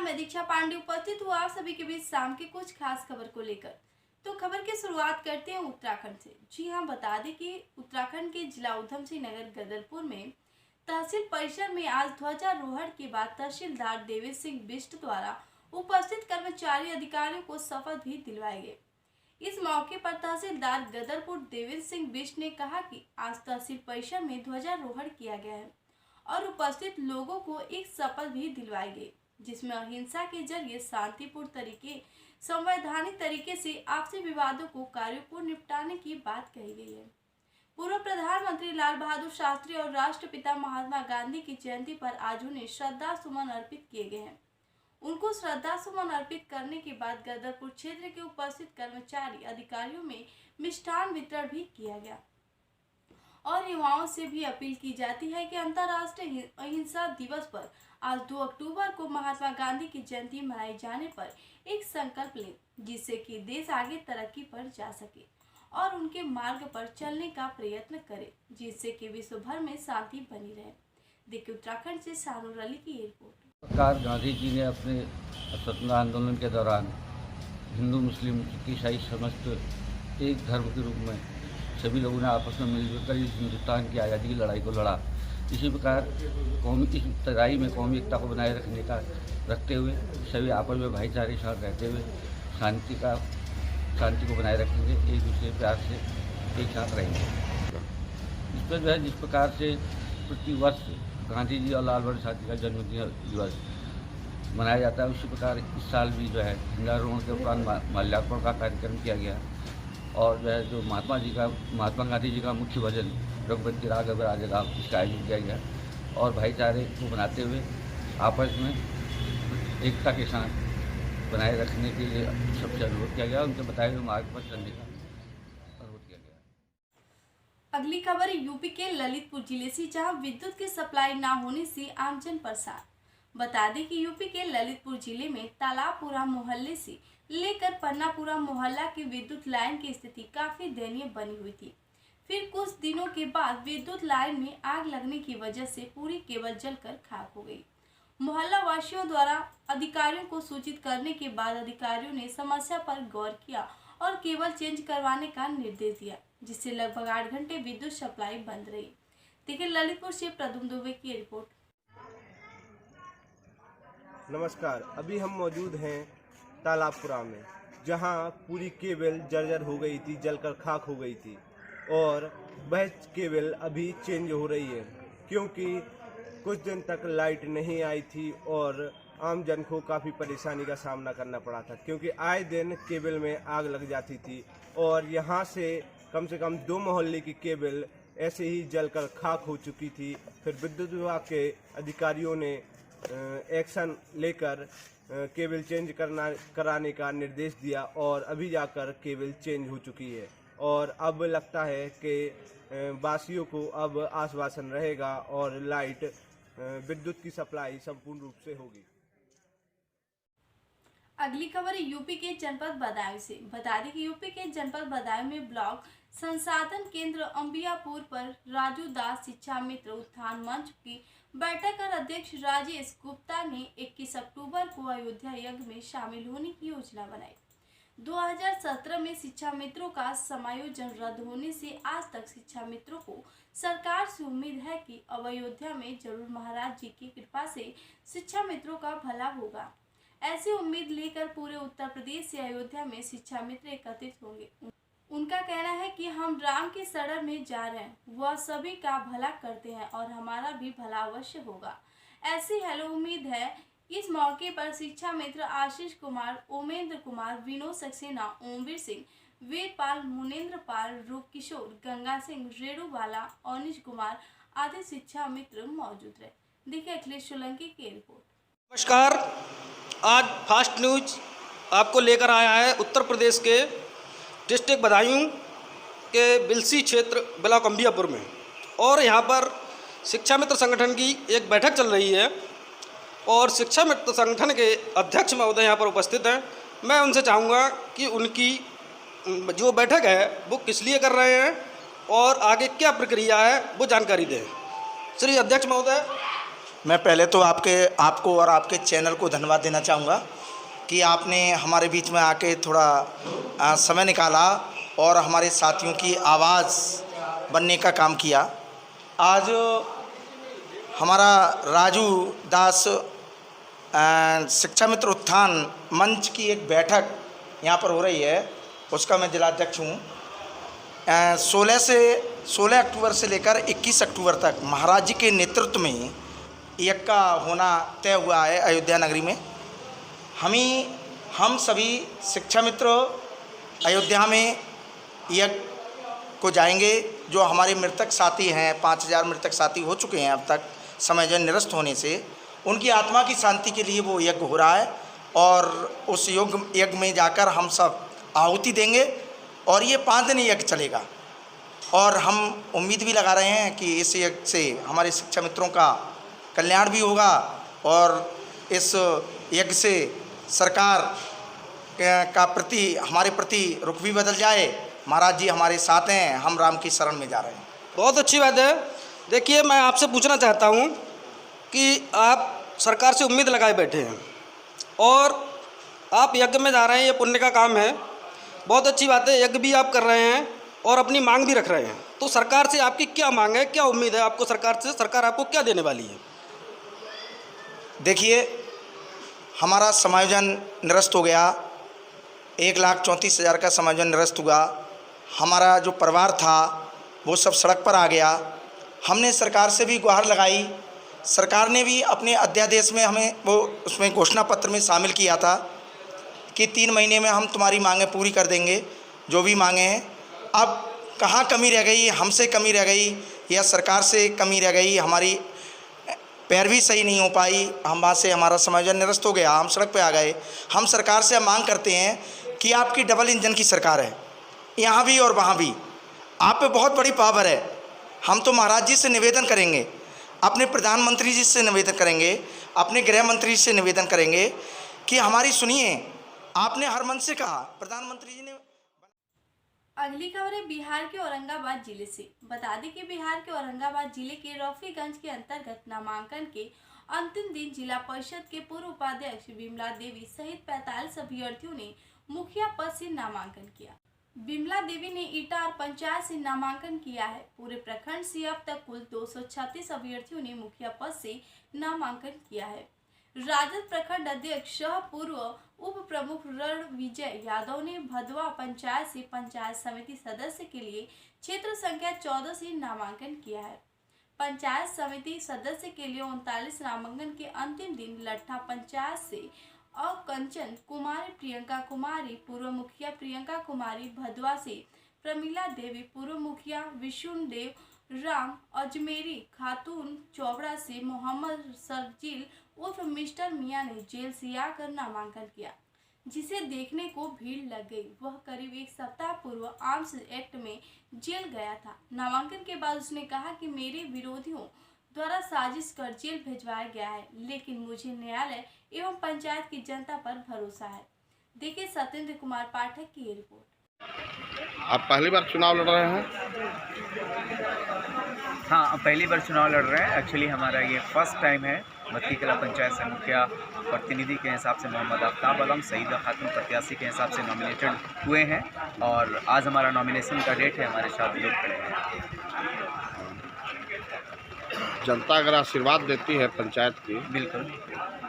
मैं दीक्षा पांडे उपस्थित हुआ आप सभी के बीच शाम की कुछ खास खबर को लेकर। तो खबर की शुरुआत करते हैं उत्तराखंड से। जी हां, बता दें कि उत्तराखंड के जिला उधम सिंह नगर गदरपुर में तहसील परिसर में आज ध्वजारोहण के बाद तहसीलदार देवेश सिंह बिष्ट द्वारा उपस्थित कर्मचारी अधिकारियों को शपथ भी दिलवाए गए। इस मौके पर तहसीलदार गदरपुर देवेश सिंह बिष्ट ने कहा कि आज तहसील परिसर में ध्वजारोहण किया गया है और उपस्थित लोगों को एक शपथ भी दिलवाई गई, जिसमें अहिंसा के जरिए शांतिपूर्ण तरीके संवैधानिक तरीके से आपसी विवादों को कार्यों को निपटाने की बात कही गई है। पूर्व प्रधानमंत्री लाल बहादुर शास्त्री और राष्ट्रपिता महात्मा गांधी की जयंती पर आज उन्हें श्रद्धा सुमन अर्पित किए गए हैं। उनको श्रद्धा सुमन अर्पित करने के बाद गदरपुर क्षेत्र के उपस्थित कर्मचारी अधिकारियों में मिष्ठान वितरण भी किया गया और युवाओं से भी अपील की जाती है कि अंतर्राष्ट्रीय अहिंसा दिवस पर आज 2 अक्टूबर को महात्मा गांधी की जयंती मनाए जाने पर एक संकल्प लें, जिससे कि देश आगे तरक्की पर जा सके और उनके मार्ग पर चलने का प्रयत्न करे, जिससे कि विश्व भर में शांति बनी रहे। देखिए उत्तराखंड से शाहरुर अली की रिपोर्ट। सरकार गांधी जी ने अपने स्वतंत्रता आंदोलन के दौरान हिंदू मुस्लिम सिख ईसाई समस्त एक धर्म के रूप में सभी लोगों ने आपस में मिलजुल कर इस हिंदुस्तान की आज़ादी की लड़ाई को लड़ा। इसी प्रकार कौमी की लड़ाई में कौमी एकता को बनाए रखते हुए सभी आपस में भाईचारे के साथ रहते हुए शांति को बनाए रखेंगे, एक दूसरे प्यार से एक साथ रहेंगे। इस पर जो है जिस प्रकार से प्रति वर्ष गांधी जी और लाल बहादुर शास्त्री का जन्मदिन दिवस मनाया जाता है, उसी प्रकार इस साल भी जो है ध्वजारोहण के उपरांत माल्यार्पण का कार्यक्रम किया गया और जो है जो महात्मा गांधी जी का मुख्य भजन रघुपति राघव राजा राम, इसका आयोजन किया गया और भाईचारे को बनाते हुए आपस में एकता के साथ बनाए रखने के लिए सबसे अनुरोध किया गया, उनके बताए हुए मार्ग पर चलने का अनुरोध किया गया। अगली खबर यूपी के ललितपुर जिले से, जहां विद्युत की सप्लाई न होने से आमजन परेशान। बता दें कि यूपी के ललितपुर जिले में तालाबपुरा मोहल्ले से लेकर पन्नापुरा मोहल्ला की विद्युत लाइन की स्थिति काफी दयनीय बनी हुई थी। फिर कुछ दिनों के बाद विद्युत लाइन में आग लगने की वजह से पूरी केबल जलकर खाक हो गई। मोहल्ला वासियों द्वारा अधिकारियों को सूचित करने के बाद अधिकारियों ने समस्या पर गौर किया और केबल चेंज करवाने का निर्देश दिया, जिससे लगभग 8 घंटे विद्युत सप्लाई बंद रही। देखिए ललितपुर से प्रदुम दुबे की रिपोर्ट। नमस्कार, अभी हम मौजूद हैं तालाबपुरा में, जहां पूरी केबल जर्जर हो गई थी, जलकर खाक हो गई थी और वह केबल अभी चेंज हो रही है, क्योंकि कुछ दिन तक लाइट नहीं आई थी और आम जन को काफ़ी परेशानी का सामना करना पड़ा था, क्योंकि आए दिन केबल में आग लग जाती थी और यहां से कम 2 मोहल्ले की केबल ऐसे ही जलकर खाक हो चुकी थी। फिर विद्युत विभाग के अधिकारियों ने एक्शन लेकर केबल चेंज कराने का निर्देश दिया और अभी जाकर केबल चेंज हो चुकी है और अब लगता है कि वासियों को अब आश्वासन रहेगा और लाइट विद्युत की सप्लाई संपूर्ण रूप से होगी। अगली खबर यूपी के जनपद बदायूं से। बता दें कि यूपी के जनपद बदायूं में ब्लॉक संसाधन केंद्र अंबियापुर पर राजू दास शिक्षा मित्र उत्थान मंच की बैठक कर अध्यक्ष राजेश गुप्ता ने 21 अक्टूबर को अयोध्या यज्ञ में शामिल होने की योजना बनाई। 2017 में शिक्षा मित्रों का समायोजन रद्द होने से आज तक शिक्षा मित्रों को सरकार से उम्मीद है कि अब अयोध्या में जरूर महाराज जी की कृपा से शिक्षा मित्रों का भला होगा। ऐसी उम्मीद लेकर पूरे उत्तर प्रदेश से अयोध्या में शिक्षा मित्र एकत्रित होंगे। उनका कहना है कि हम राम की शरण में जा रहे हैं, वह सभी का भला करते हैं और हमारा भी भला अवश्य होगा। ऐसी हेलो उम्मीद है। इस मौके पर शिक्षा मित्र आशीष कुमार, ओमेंद्र कुमार, विनोद सक्सेना, ओमवीर सिंह, वीरपाल, मुनेन्द्र पाल, रूप किशोर, गंगा सिंह, रेणुबाला, अनिश कुमार आदि शिक्षा मित्र मौजूद रहे। देखिए अखिलेश सोलंकी की रिपोर्ट। नमस्कार, आज फास्ट न्यूज आपको लेकर आया है उत्तर प्रदेश के डिस्ट्रिक्ट बदायूं के बिलसी क्षेत्र ब्लॉक अंबियापुर में, और यहाँ पर शिक्षा मित्र संगठन की एक बैठक चल रही है और शिक्षा मित्र संगठन के अध्यक्ष महोदय यहाँ पर उपस्थित हैं। मैं उनसे चाहूँगा कि उनकी जो बैठक है वो किस लिए कर रहे हैं और आगे क्या प्रक्रिया है वो जानकारी दें। श्री अध्यक्ष महोदय, मैं पहले तो आपको और आपके चैनल को धन्यवाद देना चाहूँगा कि आपने हमारे बीच में आके थोड़ा समय निकाला और हमारे साथियों की आवाज़ बनने का काम किया। आज हमारा राजू दास शिक्षा मित्र उत्थान मंच की एक बैठक यहाँ पर हो रही है, उसका मैं जिलाध्यक्ष हूँ। 16 अक्टूबर से लेकर 21 अक्टूबर तक महाराज जी के नेतृत्व में यज्ञ का होना तय हुआ है अयोध्या नगरी में। हम सभी शिक्षा मित्र अयोध्या में यज्ञ को जाएंगे। जो हमारे मृतक साथी हैं, 5000 मृतक साथी हो चुके हैं अब तक समयजन निरस्त होने से, उनकी आत्मा की शांति के लिए वो यज्ञ हो रहा है और उस यज्ञ में जाकर हम सब आहुति देंगे और ये 5 दिन यज्ञ चलेगा। और हम उम्मीद भी लगा रहे हैं कि इस यज्ञ से हमारे शिक्षा मित्रों का कल्याण भी होगा और इस यज्ञ से सरकार का हमारे प्रति रुख भी बदल जाए। महाराज जी हमारे साथ हैं, हम राम की शरण में जा रहे हैं। बहुत अच्छी बात है। देखिए, मैं आपसे पूछना चाहता हूँ कि आप सरकार से उम्मीद लगाए बैठे हैं और आप यज्ञ में जा रहे हैं, ये पुण्य का काम है, बहुत अच्छी बात है। यज्ञ भी आप कर रहे हैं और अपनी मांग भी रख रहे हैं, तो सरकार से आपकी क्या मांग है, क्या उम्मीद है आपको सरकार से? सरकार आपको क्या देने वाली है? देखिए, हमारा समायोजन निरस्त हो गया, 1,34,000 का समायोजन निरस्त हुआ। हमारा जो परिवार था वो सब सड़क पर आ गया। हमने सरकार से भी गुहार लगाई। सरकार ने भी अपने अध्यादेश में हमें उसमें घोषणा पत्र में शामिल किया था कि 3 महीने में हम तुम्हारी मांगें पूरी कर देंगे, जो भी मांगें हैं। अब कहाँ कमी रह गई, हमसे कमी रह गई या सरकार से कमी रह गई, हमारी पैरवी सही नहीं हो पाई, हम वहाँ से हमारा समायोजन निरस्त हो गया, हम सड़क पे आ गए। हम सरकार से मांग करते हैं कि आपकी डबल इंजन की सरकार है, यहाँ भी और वहाँ भी, आप पे बहुत बड़ी पावर है। हम तो महाराज जी से निवेदन करेंगे, अपने प्रधानमंत्री जी से निवेदन करेंगे, अपने गृह मंत्री से निवेदन करेंगे कि हमारी सुनिए। आपने हर मन से कहा, प्रधानमंत्री जी ने। अगली खबर है बिहार के औरंगाबाद जिले से। बता दें कि बिहार के औरंगाबाद जिले के रफीगंज के अंतर्गत नामांकन के अंतिम दिन जिला परिषद के पूर्व उपाध्यक्ष बिमला देवी सहित 45 अभ्यर्थियों ने मुखिया पद से नामांकन किया। बिमला देवी ने ईटा और पंचायत से नामांकन किया है। पूरे प्रखंड से अब तक कुल 236 अभ्यर्थियों ने मुखिया पद से नामांकन किया है। राजद प्रखंड अध्यक्ष सह पूर्व उप प्रमुख रणविजय यादव ने भदवा पंचायत से पंचायत समिति सदस्य के लिए क्षेत्र संख्या 14 से नामांकन किया है। पंचायत समिति सदस्य के लिए 39 नामांकन के अंतिम दिन लट्ठा पंचायत से कंचन कुमारी, प्रियंका कुमारी, पूर्व मुखिया प्रियंका कुमारी, भदवा से प्रमिला देवी, पूर्व मुखिया विष्णुदेव राम अजमेरी, खातून चौबड़ा से मोहम्मद सरजील उर्फ मिस्टर मियां ने जेल से आकर नामांकन किया, जिसे देखने को भीड़ लग गई। वह करीब 1 सप्ताह पूर्व आर्म्स एक्ट में जेल गया था। नामांकन के बाद उसने कहा कि मेरे विरोधियों द्वारा साजिश कर जेल भिजवाया गया है, लेकिन मुझे न्यायालय एवं पंचायत की जनता पर भरोसा है। देखिए सत्येंद्र कुमार पाठक की रिपोर्ट। आप पहली बार चुनाव लड़ रहे हैं? हाँ, पहली बार चुनाव लड़ रहे हैं। एक्चुअली हमारा ये फर्स्ट टाइम है। मत्ती कला पंचायत से मुखिया प्रतिनिधि के हिसाब से मोहम्मद आफ्ताब आलम, सईदा खातून प्रत्याशी के हिसाब से नॉमिनेटेड हुए हैं और आज हमारा नॉमिनेशन का डेट है। हमारे साथ लोग खड़े हैं। जनता अगर आशीर्वाद देती है पंचायत की, बिल्कुल,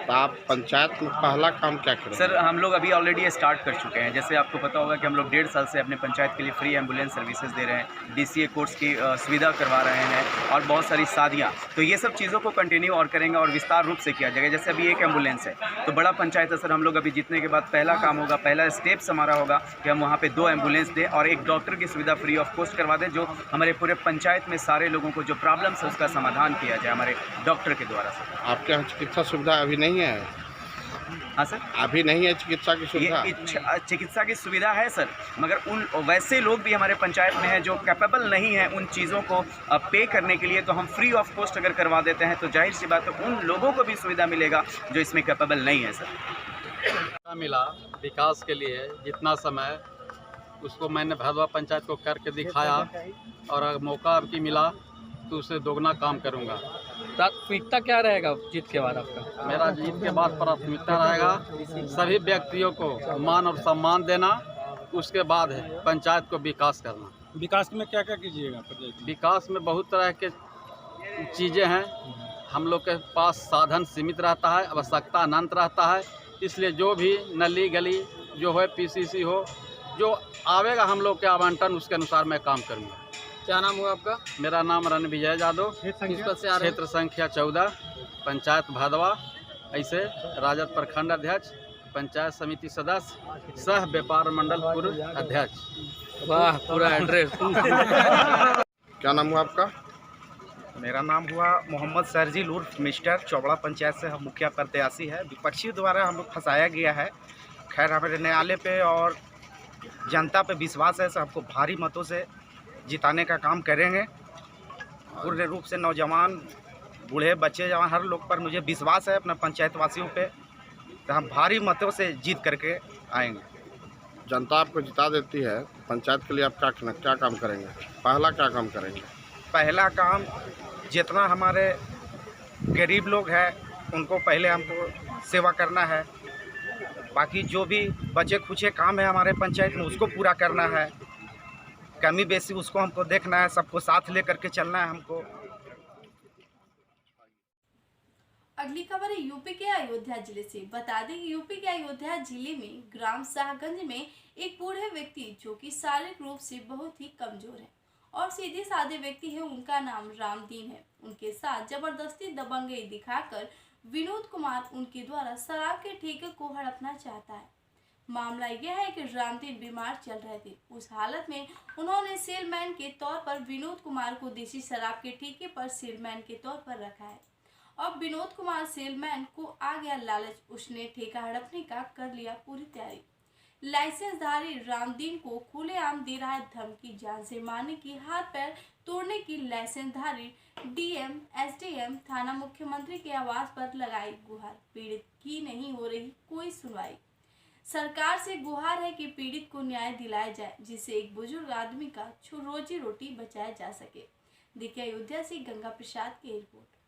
तो आप पंचायत में पहला काम क्या करें? सर, हम लोग अभी ऑलरेडी स्टार्ट कर चुके हैं। जैसे आपको पता होगा कि हम लोग 1.5 साल से अपने पंचायत के लिए फ्री एम्बुलेंस सर्विसेज दे रहे हैं, DCA कोर्स की सुविधा करवा रहे हैं और बहुत सारी शादियाँ। तो ये सब चीज़ों को कंटिन्यू और करेंगे और विस्तार रूप से किया जाएगा। जैसे अभी एक एम्बुलेंस है तो बड़ा पंचायत है सर, हम लोग अभी जीतने के बाद पहला काम होगा, पहला स्टेप्स हमारा होगा कि हम वहाँ पर 2 एम्बुलेंस दें और एक डॉक्टर की सुविधा फ्री ऑफ कॉस्ट करवा दें, जो हमारे पूरे पंचायत में सारे लोगों को जो प्रॉब्लम्स है उसका समाधान किया जाए हमारे डॉक्टर के द्वारा। सर, आपके यहाँ चिकित्सा सुविधा अभी नहीं है? हाँ सर, अभी नहीं है चिकित्सा की सुविधा? चिकित्सा की सुविधा है सर, मगर उन वैसे लोग भी हमारे पंचायत में हैं जो कैपेबल नहीं है उन चीज़ों को पे करने के लिए। तो हम फ्री ऑफ कॉस्ट अगर करवा देते हैं तो जाहिर सी बात है उन लोगों को भी सुविधा मिलेगा जो इसमें कैपेबल नहीं है सर। मिला विकास के लिए जितना समय उसको मैंने भदवा पंचायत को करके दिखाया और अगर मौका अब की मिला तो उससे दोगुना काम करूंगा। प्राथमिकता क्या रहेगा जीत के बाद आपका? मेरा जीत के बाद प्राथमिकता रहेगा सभी व्यक्तियों को मान और सम्मान देना, उसके बाद है पंचायत को विकास करना। विकास में क्या क्या कीजिएगा? विकास में बहुत तरह के चीज़ें हैं, हम लोग के पास साधन सीमित रहता है, आवश्यकता अनंत रहता है, इसलिए जो भी नली गली जो है पीसीसी हो जो आवेगा हम लोग के आवंटन उसके अनुसार मैं काम करूँगा। क्या नाम हुआ आपका? मेरा नाम रणविजय यादव, क्षेत्र संख्या 14, पंचायत भादवा, ऐसे राजद प्रखंड अध्यक्ष, पंचायत समिति सदस्य, सह व्यापार मंडल पूर्व अध्यक्ष। वाह, पूरा एड्रेस। क्या नाम हुआ आपका? मेरा नाम हुआ मोहम्मद सरजील उर्फ मिस्टर चौबड़ा पंचायत से हम मुखिया प्रत्याशी है। विपक्षी द्वारा हम लोग फंसाया गया है। खैर हमारे न्यायालय पे और जनता पे विश्वास है, हमको भारी मतों से जिताने का काम करेंगे। पूर्ण रूप से नौजवान बूढ़े बच्चे जवान हर लोग पर मुझे विश्वास है, अपने पंचायत वासियों पे, तो हम भारी मतों से जीत करके आएंगे। जनता आपको जिता देती है, पंचायत के लिए आप क्या काम करेंगे? पहला क्या काम करेंगे? पहला काम, जितना हमारे गरीब लोग हैं उनको पहले हमको सेवा करना है। बाकी जो भी बचे खुचे काम है हमारे पंचायत में उसको पूरा करना है। कमी बेसी उसको हमको देखना है, सबको साथ लेकर के चलना है हमको। अगली खबर है यूपी के अयोध्या जिले से। बता दें कि यूपी के अयोध्या जिले में ग्राम शाहगंज में एक बूढ़े व्यक्ति जो कि शारीरिक रूप से बहुत ही कमजोर है और सीधे साधे व्यक्ति है, उनका नाम रामदीन है। उनके साथ जबरदस्ती दबंगई दिखाकर विनोद कुमार उनके द्वारा शराब के ठेके को हड़पना चाहता है। मामला यह है कि रामदीन बीमार चल रहे थे। उस हालत में उन्होंने सेलमैन के तौर पर विनोद कुमार को देसी शराब के ठेके पर सेलमैन के तौर पर रखा है। अब विनोद कुमार सेलमैन को आ गया लालच, उसने ठेका हड़पने का कर लिया पूरी तैयारी। लाइसेंसधारी रामदीन को खुलेआम दे रहा है धमकी, जान से मारने की, हाथ पैर तोड़ने की। लाइसेंसधारी डीएम एसडीएम थाना मुख्यमंत्री के आवास पर लगाई गुहार, पीड़ित की नहीं हो रही कोई सुनवाई। सरकार से गुहार है कि पीड़ित को न्याय दिलाया जाए, जिससे एक बुजुर्ग आदमी का रोजी रोटी बचाया जा सके। देखिए अयोध्या से गंगा प्रसाद की रिपोर्ट।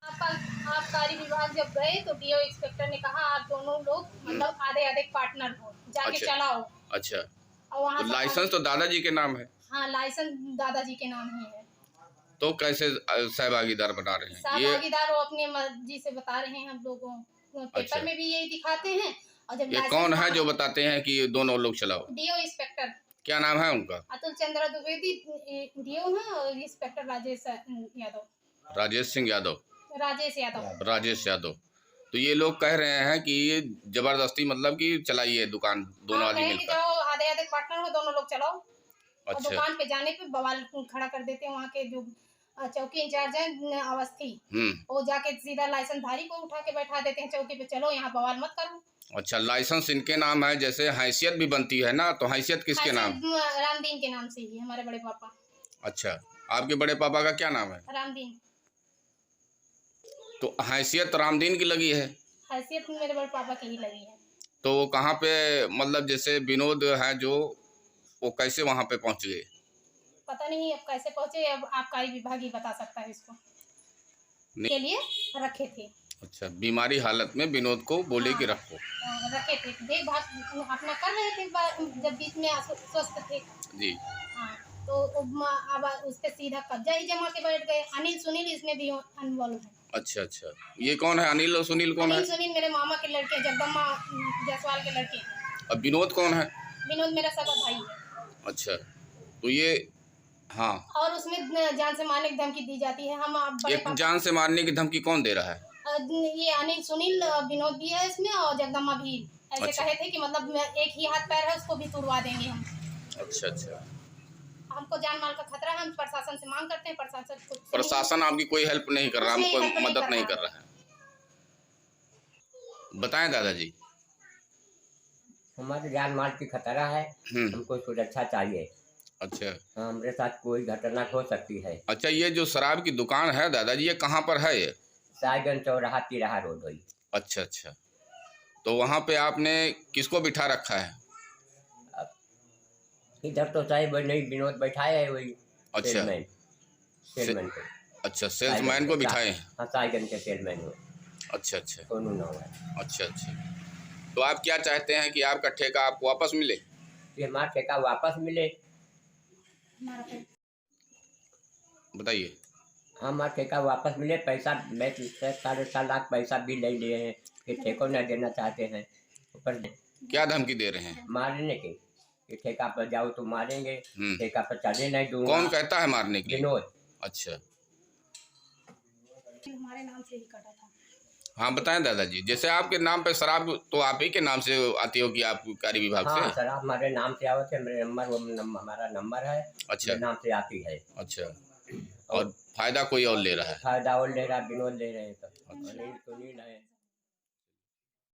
आबकारी विभाग जब गए तो डीओ इंस्पेक्टर ने कहा आप दोनों लोग मतलब आधे आधे पार्टनर हो, जाके चलाओ। अच्छा, और वहाँ तो लाइसेंस तो दादाजी के नाम है? हाँ, लाइसेंस दादाजी के नाम ही है। तो कैसे सहभागीदार बना रहे हैं? सहभागीदार वो अपने मर्जी से बता रहे हैं हम लोगों, पेपर अच्छा। में भी यही दिखाते हैं। और जब ये कौन है जो बताते हैं कि दोनों लोग चलाओ? DO inspector. क्या नाम है उनका? अतुल चंद्र द्विवेदी डीओ है और इंस्पेक्टर राजेश यादव। राजेश सिंह यादव। राजेश यादव। तो ये लोग कह रहे हैं कि ये जबरदस्ती मतलब कि चलाइए दुकान, दोनों आदमी मिलकर। आधे आधे पार्टनर हो, दोनों लोग चलाओ। अच्छा। और दुकान पे जाने पे बवाल खड़ा कर देते हैं। वहाँ के जो चौकी इंचार्ज है अवस्थी, वो जाके सीधा लाइसेंस धारी को उठा के बैठा देते हैं चौकी पे, चलो यहाँ बवाल मत करो। अच्छा, लाइसेंस इनके नाम है, जैसे हैसियत भी बनती है ना, तो हैसियत किसके नाम? रामदीन के नाम से ही, हमारे बड़े पापा। अच्छा, आपके बड़े पापा का क्या नाम है? रामदीन। तो हैसियत रामदीन की लगी है? हैसियत मेरे बड़े पापा की ही लगी है। तो वो कहाँ पे, मतलब जैसे विनोद है जो, वो कैसे वहाँ पे पहुँच गए? पता नहीं अब कैसे पहुँचे, अब आबकारी विभाग ही बता सकता है इसको। के लिए रखे थे। अच्छा, बीमारी हालत में विनोद को बोले कि रखो। रखे थे, देखभाल अपना कर रहे थे जब बीच में स्वस्थ थे जी। हाँ, तो अब उस पर सीधा कब्जा ही जमा के बैठ गए। अनिल सुनील इसमें भी इन्वॉल्व है। अच्छा अच्छा, ये कौन है? अनिल और सुनील कौन है? अनिल सुनील मेरे मामा के लड़के, जगदम्बा जायसवाल के लड़के। अब विनोद कौन है? विनोद मेरा सगा भाई है। अच्छा, तो ये हाँ, और उसमें जान से मारने की धमकी दी जाती है। हम एक जान से मारने की धमकी कौन दे रहा है? ये अनिल सुनील, विनोद भी है इसमें और जगदम्बा भी ऐसे। अच्छा। कहे थे कि मतलब एक ही हाथ पैर है उसको भी तुड़वा देंगे हम। अच्छा अच्छा, हमको जान माल का खतरा है, हम प्रशासन से मांग करते हैं। प्रशासन आपकी कोई हेल्प नहीं कर रहा, हमको मदद नहीं कर रहा है। बताएं दादाजी। हमारे जान माल की खतरा है, हमको सुरक्षा चाहिए। अच्छा, हमारे साथ कोई घटना हो सकती है। अच्छा, ये जो शराब की दुकान है दादाजी, ये कहाँ पर है? ये शाहगंज चौराहा तिराहा रोड हुई। अच्छा अच्छा, तो वहाँ पे आपने किसको बिठा रखा है? इधर तो चाहे नहीं, विनोद बैठाया है वही। अच्छा, सेलमैन को। अच्छा, सेल्समैन को बिठाए हैं। हाँ, साइकिल के सेलमैन हो। अच्छा अच्छा सोनू नाम है। अच्छा अच्छा। तो आप क्या चाहते हैं कि आपका ठेका आपको वापस मिले? कि हमारा ठेका वापस मिले। बताइए। हमारा ठेका वापस मिले, पैसा मैं 4.5 लाख पैसा भी ले लिए हैं, फिर ठेको न देना चाहते हैं। ऊपर क्या धमकी दे रहे हैं? मारने की, कि ठेका पर जाओ तो मारेंगे, ठेका पर चलने नहीं दूंगा। कौन कहता है मारने के लिए? विनोद। अच्छा, हमारे नाम से ही कटा था। हाँ बताएं दादाजी। जैसे आपके नाम पे शराब तो आप ही के नाम से आती होगी आबकारी विभाग हाँ, से? शराब हमारे नाम से आवत है, मेरे हमारा नंबर है। अच्छा, मेरे नाम से आती है। अच्छा। और फायदा कोई और ले रहा है? फायदा और ले रहा, विनोद ले रहे हैं। तो अनिल सुनील है।